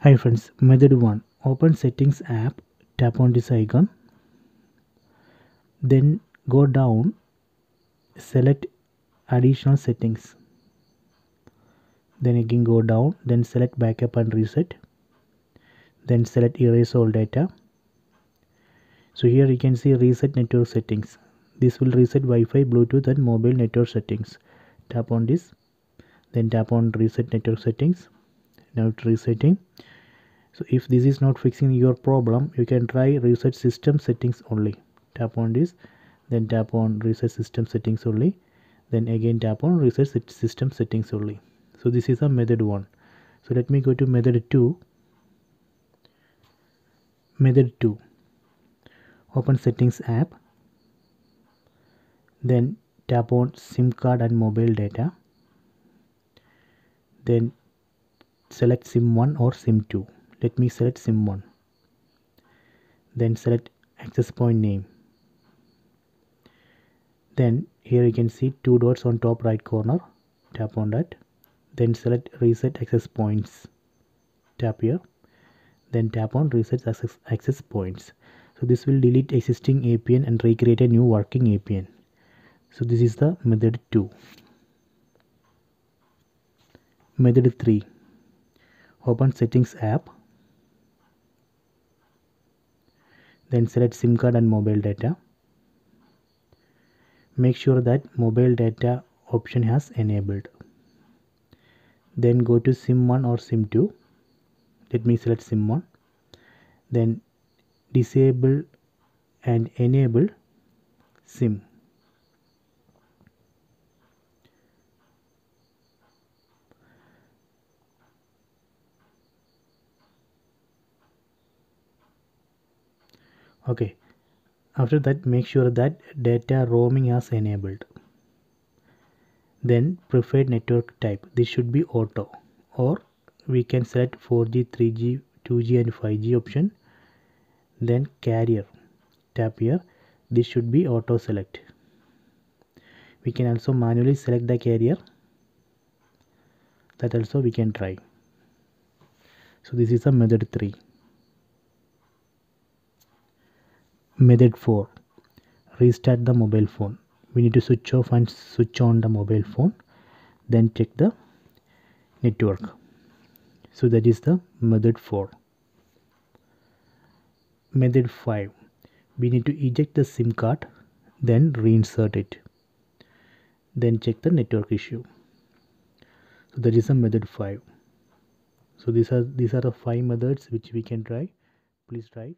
Hi friends, method 1. Open settings app, tap on this icon, then go down, select additional settings, then again go down, then select backup and reset, then select erase all data. So here you can see reset network settings. This will reset Wi-Fi, Bluetooth and mobile network settings. Tap on this, then tap on reset network settings. Now it's resetting. So if this is not fixing your problem, you can try reset system settings only. Tap on this, then tap on reset system settings only, then again tap on reset system settings only. So this is a method 1. So let me go to method 2. Method 2. Open settings app, then tap on SIM card and mobile data, then select SIM 1 or SIM 2. Let me select SIM 1. Then select access point name. Then here you can see 2 dots on top right corner. Tap on that. Then select reset access points. Tap here. Then tap on reset access points. So this will delete existing APN and recreate a new working APN. So this is the method 2. Method 3. Open settings app. Then select SIM card and mobile data. Make sure that mobile data option has enabled. Then go to SIM 1 or SIM 2. Let me select SIM 1. Then disable and enable SIM. Okay, after that make sure that data roaming has enabled. Then preferred network type, this should be auto, or we can select 4G, 3G, 2G and 5G option. Then carrier, tap here, this should be auto select. We can also manually select the carrier, that also we can try. So this is a method 3. Method 4. Restart the mobile phone. We need to switch off and switch on the mobile phone, then check the network. So that is the method 4. Method 5. We need to eject the SIM card, then reinsert it, then check the network issue. So that is a method 5. So these are the 5 methods which we can try. Please try it.